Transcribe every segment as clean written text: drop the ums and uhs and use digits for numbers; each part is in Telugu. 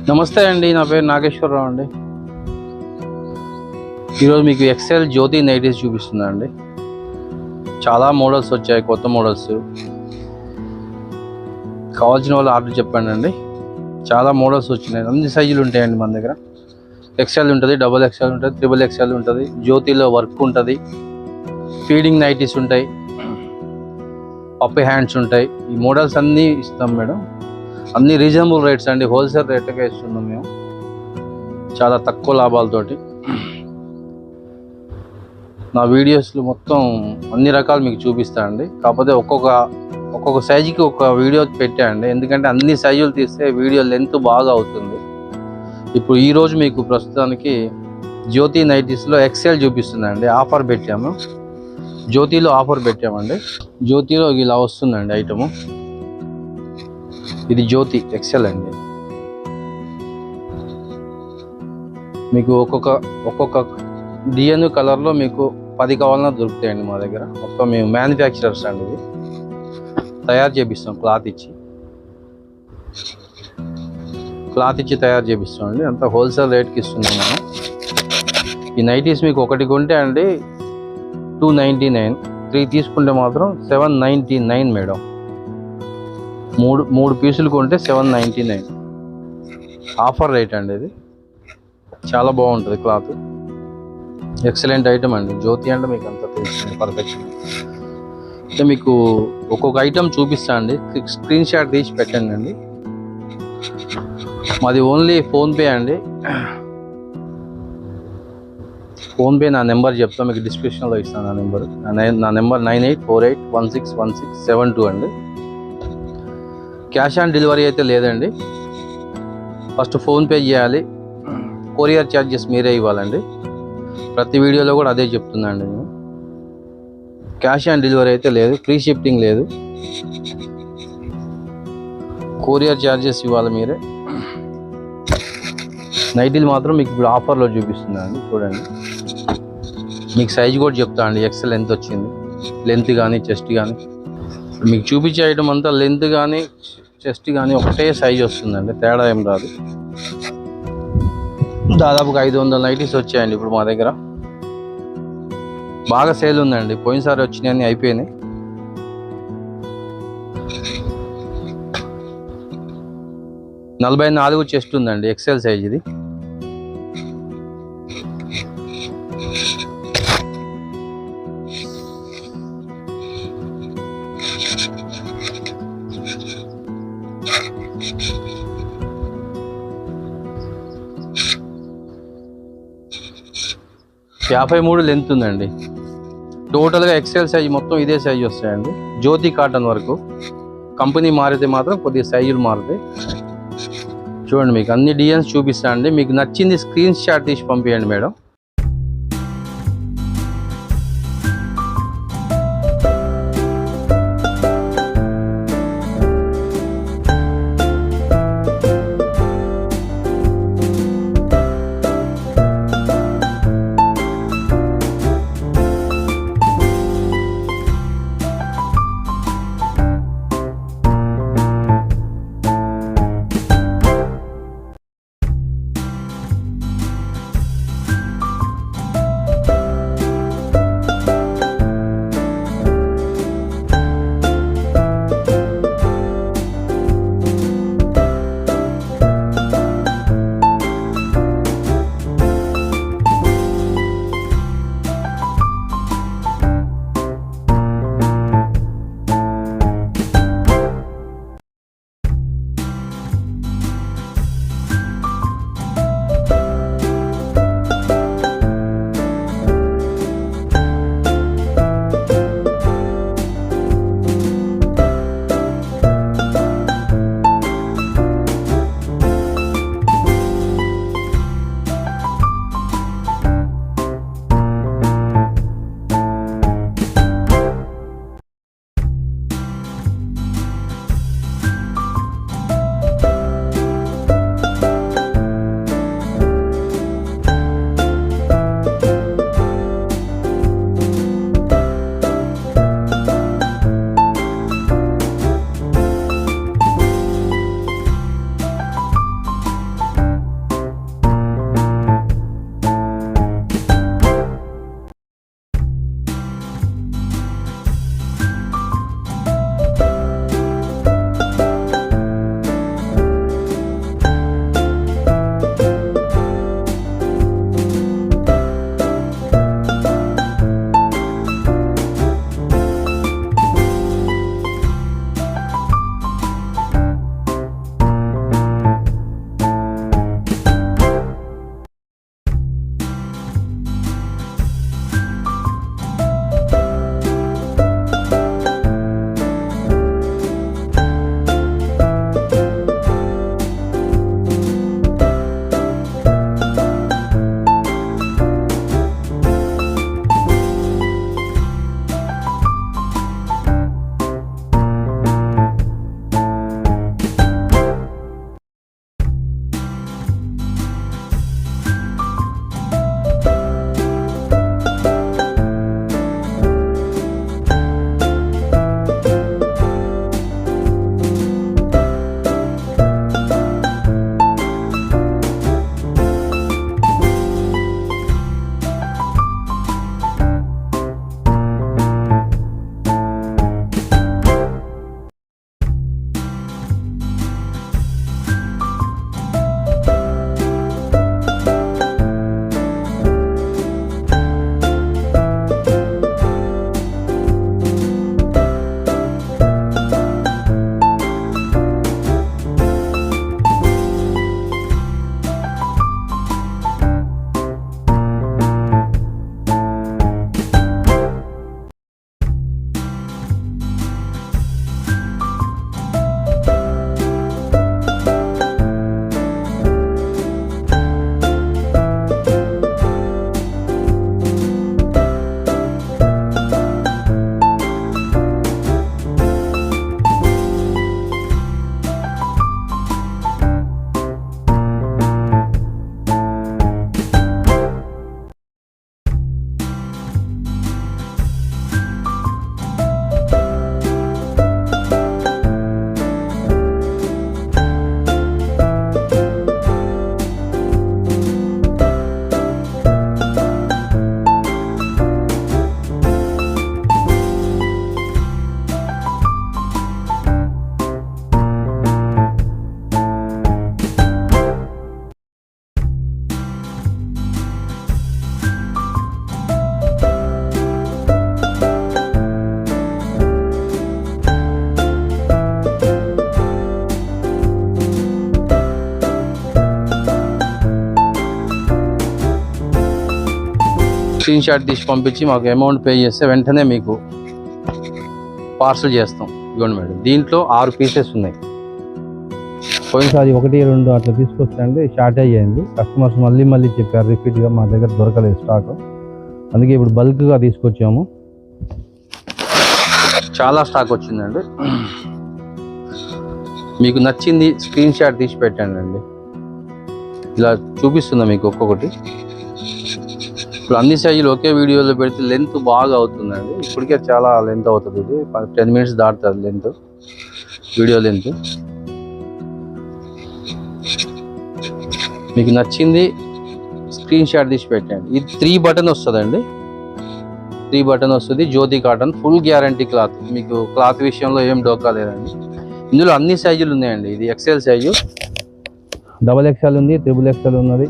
నమస్తే అండి, నా పేరు నాగేశ్వరరావు అండి. ఈరోజు మీకు ఎక్సెల్ జ్యోతి నైటీస్ చూపిస్తున్నా అండి. చాలా మోడల్స్ వచ్చాయి, కొత్త మోడల్స్. కావాల్సిన వాళ్ళు ఆర్డర్ చెప్పండి అండి. చాలా మోడల్స్ వచ్చినాయి, అన్ని సైజులు ఉంటాయండి మన దగ్గర. ఎక్సెల్ ఉంటుంది, డబుల్ ఎక్సెల్ ఉంటుంది, ట్రిపుల్ ఎక్సెల్ ఉంటుంది, జ్యోతిలో వర్క్ ఉంటుంది, ఫీడింగ్ నైటీస్ ఉంటాయి, పప్పి హ్యాండ్స్ ఉంటాయి. ఈ మోడల్స్ అన్నీ ఇస్తాం మేడం. అన్ని రీజనబుల్ రేట్స్ అండి, హోల్సేల్ రేట్గా ఇస్తున్నాం మేము, చాలా తక్కువ లాభాలతోటి. నా వీడియోస్లో మొత్తం అన్ని రకాలు మీకు చూపిస్తా అండి. కాకపోతే ఒక్కొక్క సైజుకి ఒక వీడియో పెట్టాండి, ఎందుకంటే అన్ని సైజులు తీస్తే వీడియో లెంత్ బాగా అవుతుంది. ఇప్పుడు ఈరోజు మీకు ప్రస్తుతానికి జ్యోతి నైటీస్లో ఎక్సెల్ చూపిస్తుందండి. ఆఫర్ పెట్టాము, జ్యోతిలో ఆఫర్ పెట్టామండి. జ్యోతిలో ఇలా వస్తుందండి ఐటము. ఇది జ్యోతి ఎక్సెల్ అండి. మీకు ఒక్కొక్క డిఎన్ కలర్లో మీకు 10 కావాలన్నా దొరుకుతాయండి మా దగ్గర. మొత్తం మేము మ్యానుఫ్యాక్చరర్స్ అండి, ఇది తయారు చేపిస్తాం, క్లాత్ ఇచ్చి తయారు చేపిస్తాం అండి. అంతా హోల్సేల్ రేట్కి ఇస్తున్నాం మనం. ఈ నైటీస్ మీకు ఒకటి కొంటే అండి 299, 3 తీసుకుంటే మాత్రం 799 మేడం. మూడు పీసులు కొంటే 799 ఆఫర్ రేట్ అండి. ఇది చాలా బాగుంటుంది క్లాత్, ఎక్సలెంట్ ఐటమ్ అండి. జ్యోతి అంటే మీకు అంతా తెలుస్తుంది, పర్ఫెక్షన్. అంటే మీకు ఒక్కొక్క ఐటమ్ చూపిస్తా అండి, స్క్రీన్ షాట్ తీసి పెట్టండి అండి. మాది ఓన్లీ ఫోన్పే అండి. ఫోన్పే నా నెంబర్ చెప్తాను మీకు, డిస్క్రిప్షన్లో ఇస్తాను నా నెంబర్ 9848161672 అండి. క్యాష్ ఆన్ డెలివరీ అయితే లేదండి, ఫస్ట్ ఫోన్పే చేయాలి. కొరియర్ ఛార్జెస్ మీరే ఇవ్వాలండి. ప్రతి వీడియోలో కూడా అదే చెప్తున్నాండి నేను. క్యాష్ ఆన్ డెలివరీ అయితే లేదు, ఫ్రీ షిప్పింగ్ లేదు, కొరియర్ ఛార్జెస్ ఇవ్వాలి మీరే. నైటీలు మాత్రం మీకు ఇప్పుడు ఆఫర్లో చూపిస్తున్నానండి, చూడండి. మీకు సైజ్ కూడా చెప్తా అండి, ఎక్సెల్ ఎంత వచ్చింది, లెంత్ కానీ చెస్ట్ కానీ. మీకు చూపించే ఐటమ్ అంతా లెంత్ కానీ చెస్ట్ కానీ ఒకటే సైజ్ వస్తుందండి, తేడా ఏం రాదు. దాదాపుగా 500 నైటీస్ వచ్చాయండి ఇప్పుడు మా దగ్గర. బాగా సేల్ ఉందండి, పోయినసారి వచ్చినాయని అయిపోయినాయి. "44" చెస్ట్ ఉందండి, ఎక్సెల్ సైజ్ ఇది. "53" లెంత్ ఉందండి. టోటల్గా ఎక్సెల్ సైజ్ మొత్తం ఇదే సైజ్ వస్తాయండి. జ్యోతి కాటన్ వరకు. కంపెనీ మారితే మాత్రం కొద్దిగా సైజులు మారుతాయి. చూడండి, మీకు అన్ని డిజైన్స్ చూపిస్తా అండి. మీకు నచ్చింది స్క్రీన్ షాట్ తీసి పంపించండి మేడం. స్క్రీన్ షాట్ తీసి పంపించి మాకు అమౌంట్ పే చేస్తే వెంటనే మీకు పార్సల్ చేస్తాం. ఇవ్వండి మేడం, దీంట్లో 6 పీసెస్ ఉన్నాయి. పోయినసారి 1, 2 అట్లా తీసుకొస్తాండి, షార్టేజ్ అయ్యింది. కస్టమర్స్ మళ్ళీ చెప్పారు రిపీట్గా మా దగ్గర దొరకలేదు స్టాక్. అందుకే ఇప్పుడు బల్క్గా తీసుకొచ్చాము. చాలా స్టాక్ వచ్చిందండి. మీకు నచ్చింది స్క్రీన్ షాట్ తీసి పెట్టండి అండి. ఇలా చూపిస్తుందా మీకు ఒక్కొక్కటి. ఇప్పుడు అన్ని సైజులు ఒకే వీడియోలో పెడితే లెంత్ బాగా అవుతుందండి. ఇప్పటికే చాలా లెంత్ అవుతుంది. ఇది 10 minutes దాటుతుంది లెంత్, వీడియో లెంత్. మీకు నచ్చింది స్క్రీన్ షాట్ తీసి పెట్టండి. ఇది 3 బటన్ వస్తుందండి. 3 బటన్ వస్తుంది. జ్యోతి కాటన్, ఫుల్ గ్యారంటీ క్లాత్. మీకు క్లాత్ విషయంలో ఏం డోకా లేదండి. ఇందులో అన్ని సైజులు ఉన్నాయండి. ఇది XL సైజు, XXL ఉంది, XXL ఉన్నది.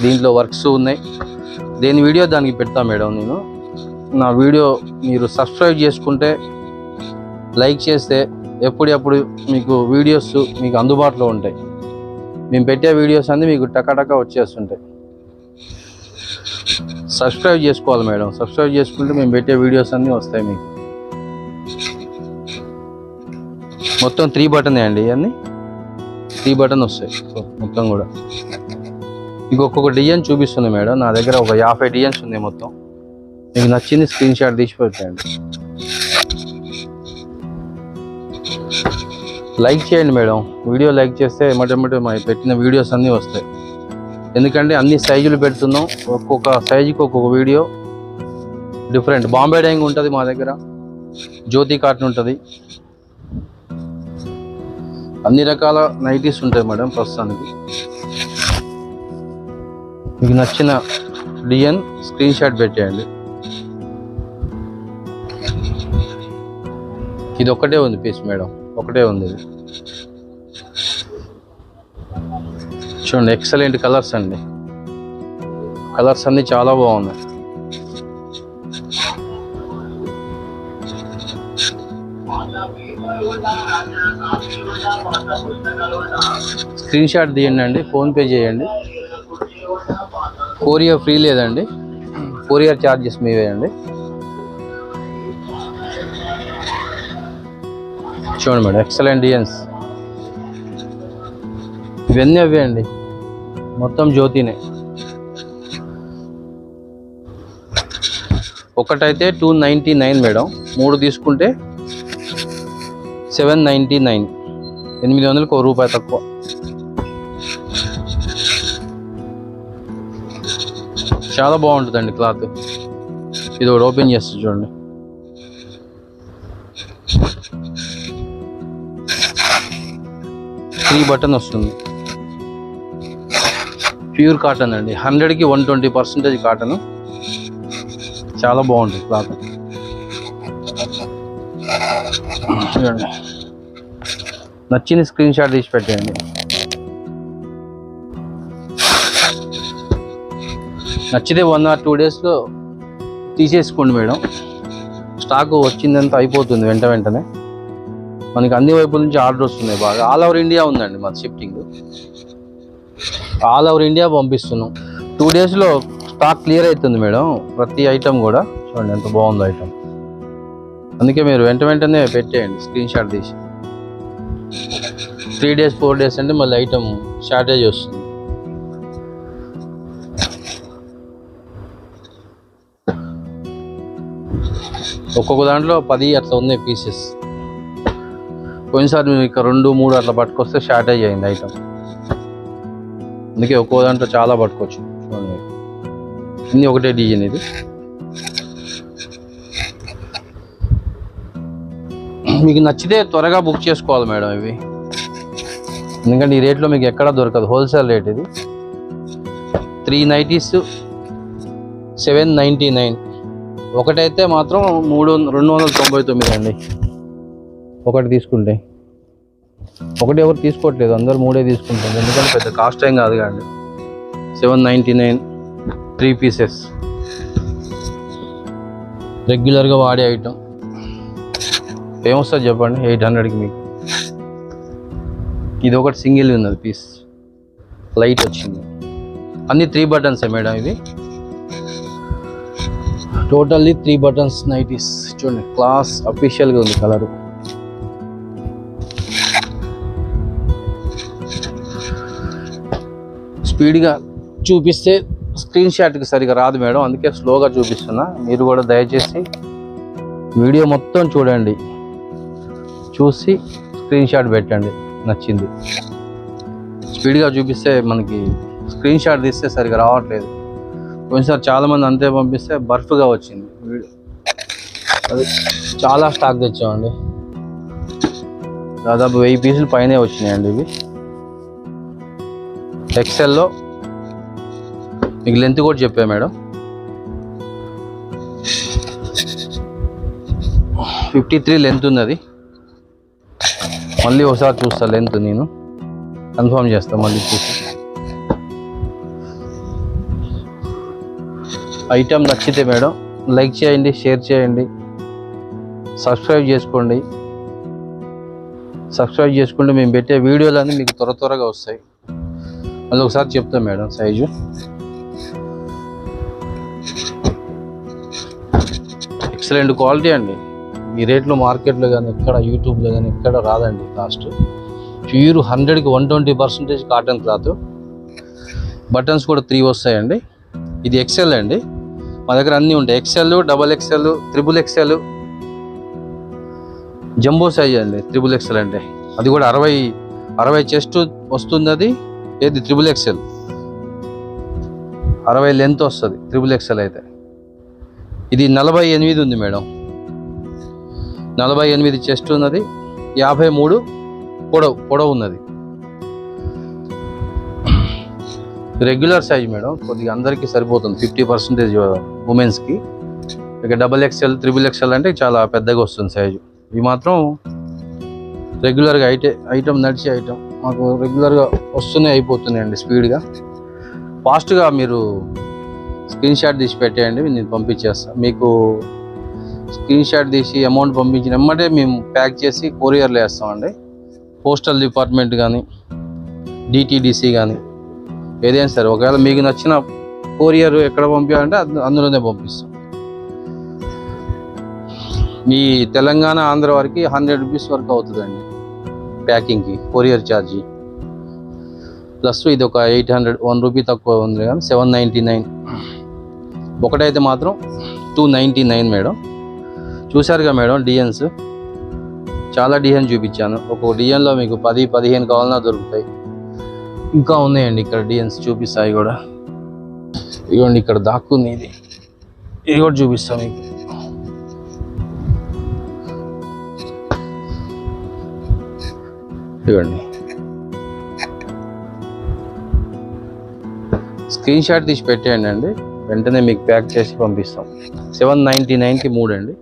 దీంట్లో వర్క్స్ ఉన్నాయి. దేని వీడియో దానికి పెడతా మేడం. నేను నా వీడియో మీరు సబ్స్క్రైబ్ చేసుకుంటే, లైక్ చేస్తే ఎప్పుడప్పుడు మీకు వీడియోస్ మీకు అందుబాటులో ఉంటాయి. మేము పెట్టే వీడియోస్ అన్నీ మీకు టకాటకా వచ్చేస్తుంటాయి. సబ్స్క్రైబ్ చేసుకోవాలి మేడం. సబ్స్క్రైబ్ చేసుకుంటే మేము పెట్టే వీడియోస్ అన్నీ వస్తాయి మీకు. మొత్తం 3 బటనే అండి. ఇవన్నీ 3 బటన్ వస్తాయి మొత్తం కూడా. మీకు ఒక్కొక్క డిజైన్ చూపిస్తుంది మేడం. నా దగ్గర ఒక 50 డిజైన్స్ ఉన్నాయి మొత్తం. మీకు నచ్చింది స్క్రీన్ షాట్ తీసి పెట్టండి. లైక్ చేయండి మేడం. వీడియో లైక్ చేస్తే ఎమ్మటెమ్మటే మా పెట్టిన వీడియోస్ అన్నీ వస్తాయి. ఎందుకంటే అన్ని సైజులు పెడుతున్నాం. ఒక్కొక్క సైజుకి ఒక్కొక్క వీడియో డిఫరెంట్. బాంబే డైయింగ్ ఉంటుంది మా దగ్గర, జ్యోతి కాటన్ ఉంటుంది, అన్ని రకాల నైటీస్ ఉంటాయి మేడం. ప్రస్తుతానికి మీకు నచ్చిన డిజైన్ స్క్రీన్ షాట్ పెట్టేయండి. ఇది ఒక్కటే ఉంది పీస్ మేడం, ఒకటే ఉంది. ఇది చూడండి, ఎక్సలెంట్ కలర్స్ అండి. కలర్స్ అన్నీ చాలా బాగున్నాయి. స్క్రీన్ షాట్ తీయండి అండి, ఫోన్పే చేయండి. కొరియర్ ఫ్రీ లేదండి, కొరియర్ ఛార్జెస్ మీవేయండి. చూడండి మేడం, ఎక్సలెంట్ డిజైన్స్. ఇవన్నీ అవే అండి, మొత్తం జ్యోతినే. ఒకటైతే 299 మేడం, 3 తీసుకుంటే 799. 800కు ₹1 తక్కువ. చాలా బాగుంటుందండి క్లాత్. ఇది ఒకటి ఓపెన్ చేస్తే చూడండి. త్రీ బటన్ వస్తుంది. ప్యూర్ కాటన్ అండి, 100కి 120% కాటన్. చాలా బాగుంటుంది క్లాత్. చూడండి, నచ్చిన స్క్రీన్ షాట్ తీసి పెట్టండి. నచ్చితే 1 or 2 డేస్లో తీసేసుకోండి మేడం. స్టాక్ వచ్చిందంతా అయిపోతుంది వెంటనే. మనకి అన్ని వైపుల నుంచి ఆర్డర్ వస్తున్నాయి బాగా. ఆల్ ఓవర్ ఇండియా ఉందండి మన షిఫ్టింగ్. ఆల్ ఓవర్ ఇండియా పంపిస్తున్నాం. 2 డేస్లో స్టాక్ క్లియర్ అవుతుంది మేడం. ప్రతి ఐటమ్ కూడా చూడండి ఎంత బాగుందో ఐటమ్. అందుకే మీరు వెంటనే పెట్టేయండి స్క్రీన్ షాట్ తీసి. 3 days 4 days అంటే మళ్ళీ ఐటమ్ షార్టేజ్ వస్తుంది. ఒక్కొక్క దాంట్లో 10 అట్లా ఉన్నాయి పీసెస్. పోయినసారి మేము ఇక్కడ 2, 3 అట్లా పట్టుకొస్తే షార్టేజ్ అయింది ఐటమ్. అందుకే ఒక్కో దాంట్లో చాలా పట్టుకోవచ్చు. చూడండి, ఇన్ని ఒకటే డిజైన్. ఇది మీకు నచ్చితే త్వరగా బుక్ చేసుకోవాలి మేడం ఇవి. ఎందుకంటే ఈ రేట్లో మీకు ఎక్కడా దొరకదు, హోల్సేల్ రేట్ ఇది. 3 నైటీస్ 799. ఒకటైతే మాత్రం 299 అండి. ఒకటి తీసుకుంటే. ఒకటి ఎవరు తీసుకోవట్లేదు, అందరు 3 తీసుకుంటారు. ఎందుకంటే పెద్ద కాస్ట్ ఏం కాదు కాండి. 799 3 పీసెస్. రెగ్యులర్గా వాడే ఐటమ్. ఏమొస్తుంది చెప్పండి 800కి మీకు. ఇది ఒకటి సింగిల్ ఉన్నది పీస్, లైట్ వచ్చింది. అన్ని 3 బటన్సే మేడం ఇవి. టోటల్లీ 3 బటన్స్ నైటీస్ చూడండి, క్లాస్ అఫీషియల్గా ఉంది కలరు. స్పీడ్గా చూపిస్తే స్క్రీన్ షాట్కి సరిగా రాదు మేడం, అందుకే స్లోగా చూపిస్తున్నా. మీరు కూడా దయచేసి వీడియో మొత్తం చూడండి, చూసి స్క్రీన్ షాట్ పెట్టండి నచ్చింది. స్పీడ్గా చూపిస్తే మనకి స్క్రీన్ షాట్ తీస్తే సరిగా రావట్లేదు. కొన్నిసారి చాలామంది అంతే పంపిస్తే బర్ఫ్గా వచ్చింది వీడియో. అది చాలా స్టాక్ తెచ్చామండి, దాదాపు 1000 పీసులు పైనే వచ్చినాయండి ఇవి. ఎక్సెల్లో మీకు లెంత్ కూడా చెప్పా మేడం, 53 లెంత్ ఉన్నది. మళ్ళీ ఒకసారి చూస్తా లెంత్, నేను కన్ఫర్మ్ చేస్తాను మళ్ళీ చూసి. ఐటమ్ నచ్చితే మేడం లైక్ చేయండి, షేర్ చేయండి, సబ్స్క్రైబ్ చేసుకోండి. సబ్స్క్రైబ్ చేసుకుంటే మేము పెట్టే వీడియోలన్నీ మీకు త్వరగా వస్తాయి. మళ్ళీ ఒకసారి చెప్తాం మేడం సైజు. ఎక్సలెంట్ క్వాలిటీ అండి, ఈ రేట్లో మార్కెట్లో కానీ ఎక్కడ యూట్యూబ్లో కానీ ఎక్కడ రాదండి. కాస్ట్ ప్యూర్ 100కి 120% కాటన్ క్లాత్. బటన్స్ కూడా 3 వస్తాయండి. ఇది ఎక్సెల్ అండి, మా దగ్గర అన్నీ ఉంటాయి. XL, double XL, triple XL, jumbo size అండి. త్రిబుల్ ఎక్సెల్ అంటే అది కూడా 60 చెస్ట్ వస్తుంది. అది ఏది త్రిబుల్ ఎక్సెల్ 60 లెంత్ వస్తుంది త్రిబుల్ ఎక్సెల్ అయితే. ఇది 48 ఉంది మేడం, 48 చెస్ట్ ఉన్నది, 53 పొడవు ఉన్నది. రెగ్యులర్ సైజ్ మేడం, కొద్దిగా అందరికీ సరిపోతుంది, 50% ఉమెన్స్కి. ఇక డబల్ ఎక్స్ఎల్, త్రిబుల్ ఎక్స్ఎల్ అంటే చాలా పెద్దగా వస్తుంది సైజు. ఇవి మాత్రం రెగ్యులర్గా ఐటమ్ నడిచే ఐటమ్, మాకు రెగ్యులర్గా వస్తూనే అయిపోతున్నాయండి స్పీడ్గా. ఫాస్ట్గా మీరు స్క్రీన్ షాట్ తీసి పెట్టేయండి, నేను పంపించేస్తాను. మీకు స్క్రీన్ షాట్ తీసి అమౌంట్ పంపించిన వెంబడే మేము ప్యాక్ చేసి కొరియర్లో వేస్తామండి. పోస్టల్ డిపార్ట్మెంట్ కానీ, డిటీడీసీ కానీ ఏదైనా సరే. ఒకవేళ మీకు నచ్చిన కొరియర్ ఎక్కడ పంపించాలంటే అందులోనే పంపిస్తాం. మీ తెలంగాణ, ఆంధ్ర వరకు 100 రూపీస్ వరకు అవుతుందండి ప్యాకింగ్కి, కొరియర్ ఛార్జీ ప్లస్ ఇది ఒక 800, 1 రూపీ తక్కువ ఉంది కానీ 799. ఒకటైతే మాత్రం 299 మేడం. చూశారుగా మేడం డిజైన్స్, చాలా డిజైన్ చూపించాను. ఒక డిజైన్లో మీకు 10-15 కావాలన్నా దొరుకుతాయి. ఇంకా ఉన్నాయండి ఇక్కడ డిజైన్స్, చూపిస్తాయి కూడా. ఇదిగోండి ఇక్కడ దాక్కుంది, ఇది కూడా చూపిస్తాం మీకు. ఇదిగోండి, స్క్రీన్ షాట్ తీసి పెట్టేయండి అండి, వెంటనే మీకు ప్యాక్ చేసి పంపిస్తాం. 799కి 3 అండి.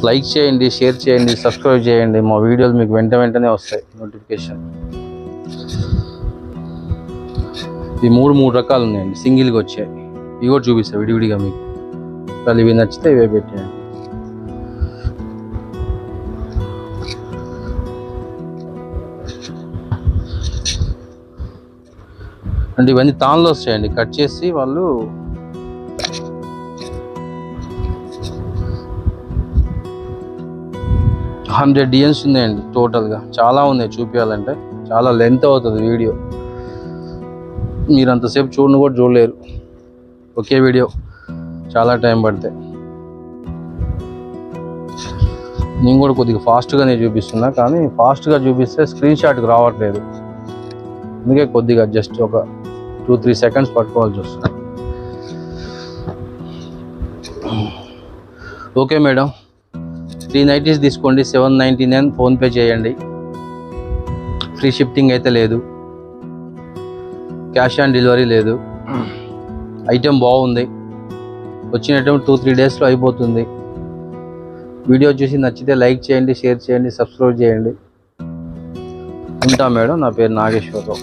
లైక్ చేయండి, షేర్ చేయండి, సబ్స్క్రైబ్ చేయండి. మా వీడియోలు మీకు వెంటనే వస్తాయి నోటిఫికేషన్. ఈ 3 రకాలు ఉన్నాయండి, సింగిల్గా వచ్చాయి. ఇవి కూడా చూపిస్తాయి విడివిడిగా మీకు. వాళ్ళు ఇవి నచ్చితే ఇవే పెట్టేయండి. అంటే ఇవన్నీ తాన్లో వస్తాయండి, కట్ చేసి వాళ్ళు 100 డిజైన్స్ ఉన్నాయండి టోటల్గా. చాలా ఉన్నాయి, చూపించాలంటే చాలా లెంత్ అవుతుంది వీడియో. మీరు అంతసేపు చూడలేరు ఒకే వీడియో, చాలా టైం పడతాయి. నేను కూడా కొద్దిగా ఫాస్ట్గానే చూపిస్తున్నా, కానీ ఫాస్ట్గా చూపిస్తే స్క్రీన్ షాట్కి రావట్లేదు. అందుకే కొద్దిగా జస్ట్ ఒక 2-3 సెకండ్స్ పట్టుకోవాల్సి వస్తుంది. ఓకే మేడం, 3 నైటీస్ తీసుకోండి, 799 ఫోన్పే చేయండి. ఫ్రీ షిఫ్టింగ్ అయితే లేదు, క్యాష్ ఆన్ డెలివరీ లేదు. ఐటెం బాగుంది, వచ్చిన ఐటెం 2-3 డేస్లో అయిపోతుంది. వీడియో చూసి నచ్చితే లైక్ చేయండి, షేర్ చేయండి, సబ్స్క్రైబ్ చేయండి. ఉంటా మేడం, నా పేరు నాగేశ్వరరావు.